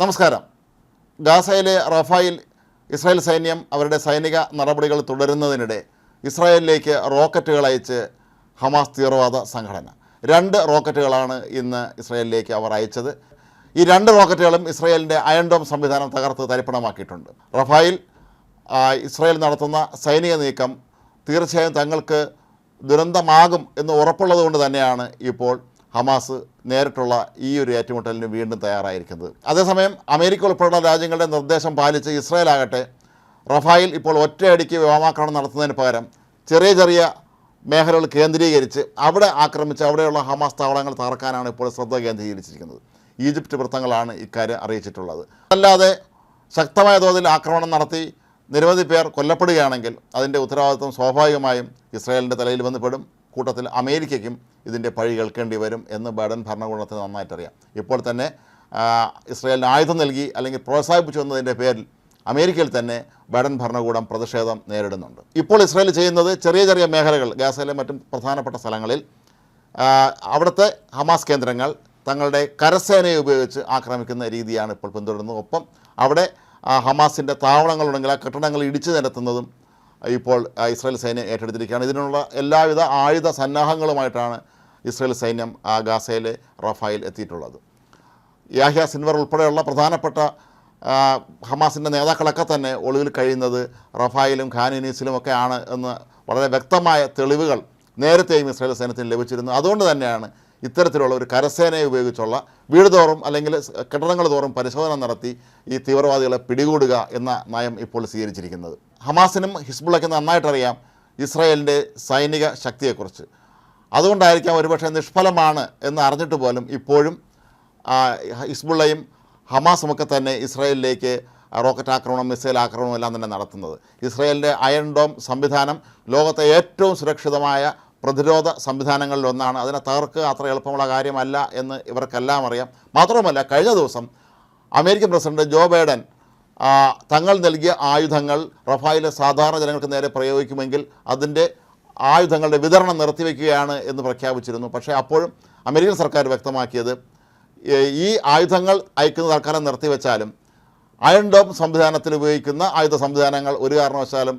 നമസ്കാരം. ഗാസയിലെ റഫായിൽ ഇസ്രായേൽ സൈന്യം അവരുടെ സൈനിക നടപടികൾ തുടരുന്നതിനിടെ ഇസ്രായേലിലേക്ക് റോക്കറ്റുകൾ അയച്ച് ഹമാസ് തീവ്രവാദ സംഘടന 2 റോക്കറ്റുകളാണ് ഇന്ന് ഇസ്രായേലിലേക്ക് അവർ അയച്ചത്. ഈ 2 റോക്കറ്റുകളും ഇസ്രായേലിൻ്റെ അയൺ ഡോം സംവിധാനം തകർത്ത് തരിപ്പണമാക്കിയിട്ടുണ്ട്. റഫായിൽ ഇസ്രായേൽ നടത്തുന്ന സൈനിക നീക്കം തീർച്ചയായും തങ്ങൾക്ക് ദുരന്തമാകും എന്ന് ഉറപ്പുള്ളത് തന്നെയാണ് ഇപ്പോൾ ഹമാസ് നേരിട്ടുള്ള ഈ ഒരു ഏറ്റുമുട്ടലിന് വീണ്ടും തയ്യാറായിരിക്കുന്നത്. അതേസമയം അമേരിക്ക ഉൾപ്പെടെയുള്ള രാജ്യങ്ങളുടെ നിർദ്ദേശം പാലിച്ച് ഇസ്രായേൽ ആകട്ടെ റഫായിൽ ഇപ്പോൾ ഒറ്റയടിക്ക് വ്യോമാക്രമണം നടത്തുന്നതിന് പകരം ചെറിയ മേഖലകൾ കേന്ദ്രീകരിച്ച് അവിടെ ആക്രമിച്ച് അവിടെയുള്ള ഹമാസ് താവളങ്ങൾ തകർക്കാനാണ് ഇപ്പോൾ ശ്രദ്ധ കേന്ദ്രീകരിച്ചിരിക്കുന്നത്. ഈജിപ്റ്റ് വൃത്തങ്ങളാണ് ഇക്കാര്യം അറിയിച്ചിട്ടുള്ളത്. അല്ലാതെ ശക്തമായ തോതിൽ ആക്രമണം നടത്തി നിരവധി പേർ കൊല്ലപ്പെടുകയാണെങ്കിൽ അതിൻ്റെ ഉത്തരവാദിത്വം സ്വാഭാവികമായും ഇസ്രായേലിൻ്റെ തലയിൽ വന്നുപെടും. കൂട്ടത്തിൽ അമേരിക്കയ്ക്കും ഇതിൻ്റെ പഴി കേൾക്കേണ്ടി വരും എന്ന് ബൈഡൻ ഭരണകൂടത്തിന് നന്നായിട്ടറിയാം. ഇപ്പോൾ തന്നെ ഇസ്രായേലിന് ആയുധം നൽകി അല്ലെങ്കിൽ പ്രോത്സാഹിപ്പിച്ചു എന്നതിൻ്റെ പേരിൽ അമേരിക്കയിൽ തന്നെ ബൈഡൻ ഭരണകൂടം പ്രതിഷേധം നേരിടുന്നുണ്ട്. ഇപ്പോൾ ഇസ്രായേൽ ചെയ്യുന്നത് ചെറിയ മേഖലകൾ ഗാസയിലെ മറ്റും പ്രധാനപ്പെട്ട സ്ഥലങ്ങളിൽ അവിടുത്തെ ഹമാസ് കേന്ദ്രങ്ങൾ തങ്ങളുടെ കരസേനയെ ഉപയോഗിച്ച് ആക്രമിക്കുന്ന രീതിയാണ് ഇപ്പോൾ പിന്തുടരുന്നത്. ഒപ്പം അവിടെ ഹമാസിൻ്റെ താവളങ്ങളുണ്ടെങ്കിൽ ആ കെട്ടിടങ്ങൾ ഇടിച്ചു നിരത്തുന്നതും ഇപ്പോൾ ഇസ്രായേൽ സൈന്യം ഏറ്റെടുത്തിരിക്കുകയാണ്. ഇതിനുള്ള എല്ലാവിധ ആയുധ സന്നാഹങ്ങളുമായിട്ടാണ് ഇസ്രായേൽ സൈന്യം ഗാസയിലെ റഫായിൽ എത്തിയിട്ടുള്ളത്. യാഹ്യ സിൻവർ ഉൾപ്പെടെയുള്ള പ്രധാനപ്പെട്ട ഹമാസിൻ്റെ നേതാക്കളൊക്കെ തന്നെ ഒളിവിൽ കഴിയുന്നത് റഫായിലും ഖാൻ യൂനിസിലുമൊക്കെ ആണ് എന്ന് വളരെ വ്യക്തമായ തെളിവുകൾ നേരത്തെയും ഇസ്രായേൽ സൈന്യത്തിന് ലഭിച്ചിരുന്നു. അതുകൊണ്ട് തന്നെയാണ് ഇത്തരത്തിലുള്ള ഒരു കരസേനയെ ഉപയോഗിച്ചുള്ള വീട് തോറും അല്ലെങ്കിൽ കെട്ടിടങ്ങൾ തോറും പരിശോധന നടത്തി ഈ തീവ്രവാദികളെ പിടികൂടുക എന്ന നയം ഇപ്പോൾ സ്വീകരിച്ചിരിക്കുന്നത്. ഹമാസിനും ഹിസ്ബുള്ളയ്ക്കും നന്നായിട്ടറിയാം ഇസ്രായേലിൻ്റെ സൈനിക ശക്തിയെക്കുറിച്ച്. അതുകൊണ്ടായിരിക്കാം ഒരുപക്ഷെ നിഷ്ഫലമാണ് എന്ന് അറിഞ്ഞിട്ട് പോലും ഇപ്പോഴും ഹിസ്ബുള്ളയും ഹമാസുമൊക്കെ തന്നെ ഇസ്രായേലിലേക്ക് റോക്കറ്റ് ആക്രമണം, മിസൈൽ ആക്രമണം എല്ലാം തന്നെ നടത്തുന്നത്. ഇസ്രായേലിൻ്റെ അയൺ ഡോം സംവിധാനം ലോകത്തെ ഏറ്റവും സുരക്ഷിതമായ പ്രതിരോധ സംവിധാനങ്ങളിലൊന്നാണ്. അതിനെ തകർക്കുക അത്ര എളുപ്പമുള്ള കാര്യമല്ല എന്ന് ഇവർക്കെല്ലാം അറിയാം. മാത്രവുമല്ല, കഴിഞ്ഞ ദിവസം അമേരിക്കൻ പ്രസിഡന്റ് ജോ ബൈഡൻ തങ്ങൾ നൽകിയ ആയുധങ്ങൾ റഫായിലെ സാധാരണ ജനങ്ങൾക്ക് നേരെ പ്രയോഗിക്കുമെങ്കിൽ അതിൻ്റെ ആയുധങ്ങളുടെ വിതരണം നിർത്തിവെക്കുകയാണ് എന്ന് പ്രഖ്യാപിച്ചിരുന്നു. പക്ഷേ അപ്പോഴും അമേരിക്കൻ സർക്കാർ വ്യക്തമാക്കിയത് ഈ ആയുധങ്ങൾ അയക്കുന്നത് തൽക്കാലം നിർത്തിവെച്ചാലും അയൺ ഡോം സംവിധാനത്തിൽ ഉപയോഗിക്കുന്ന ആയുധ സംവിധാനങ്ങൾ ഒരു കാരണവശാലും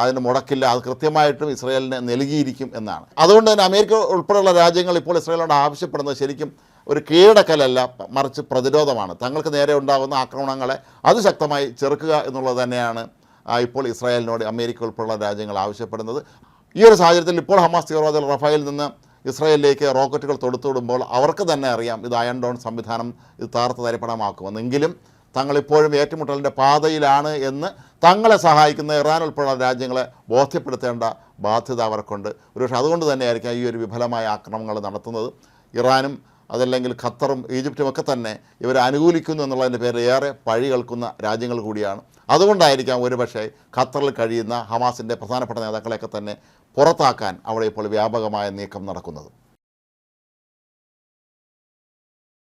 അതിന് മുടക്കില്ല, അത് കൃത്യമായിട്ടും ഇസ്രായേലിന് നൽകിയിരിക്കും എന്നാണ്. അതുകൊണ്ട് തന്നെ അമേരിക്ക ഉൾപ്പെടെയുള്ള രാജ്യങ്ങൾ ഇപ്പോൾ ഇസ്രായേലിനോട് ആവശ്യപ്പെടുന്നത് ശരിക്കും ഒരു കീഴടക്കലല്ല, മറിച്ച് പ്രതിരോധമാണ്. തങ്ങൾക്ക് നേരെ ഉണ്ടാകുന്ന ആക്രമണങ്ങളെ അതിശക്തമായി ചെറുക്കുക എന്നുള്ളത് തന്നെയാണ് ഇപ്പോൾ ഇസ്രായേലിനോട് അമേരിക്ക ഉൾപ്പെടെയുള്ള രാജ്യങ്ങൾ ആവശ്യപ്പെടുന്നത്. ഈ ഒരു സാഹചര്യത്തിൽ ഇപ്പോൾ ഹമാസ് തീവ്രവാദികൾ റഫായിൽ നിന്ന് ഇസ്രായേലിലേക്ക് റോക്കറ്റുകൾ തൊടുത്തുവിടുമ്പോൾ അവർക്ക് തന്നെ അറിയാം ഇത് അയൺ ഡോം സംവിധാനം ഇത് തകർത്ത് തരിപ്പണമാക്കുമെന്നെങ്കിലും തങ്ങളിപ്പോഴും ഏറ്റുമുട്ടലിൻ്റെ പാതയിലാണ് എന്ന് തങ്ങളെ സഹായിക്കുന്ന ഇറാൻ ഉൾപ്പെടെയുള്ള രാജ്യങ്ങളെ ബോധ്യപ്പെടുത്തേണ്ട ബാധ്യത അവർക്കുണ്ട്. ഒരുപക്ഷെ അതുകൊണ്ട് തന്നെയായിരിക്കാം ഈ ഒരു വിഫലമായ ആക്രമണങ്ങൾ നടത്തുന്നത്. ഇറാനും അതല്ലെങ്കിൽ ഖത്തറും ഈജിപ്റ്റുമൊക്കെ തന്നെ ഇവരെ അനുകൂലിക്കുന്നു എന്നുള്ളതിൻ്റെ പേരിൽ ഏറെ പഴി കേൾക്കുന്ന രാജ്യങ്ങൾ കൂടിയാണ്. അതുകൊണ്ടായിരിക്കാം ഒരുപക്ഷെ ഖത്തറിൽ കഴിയുന്ന ഹമാസിൻ്റെ പ്രധാനപ്പെട്ട നേതാക്കളെയൊക്കെ തന്നെ പുറത്താക്കാൻ അവിടെ ഇപ്പോൾ വ്യാപകമായ നീക്കം നടക്കുന്നത്.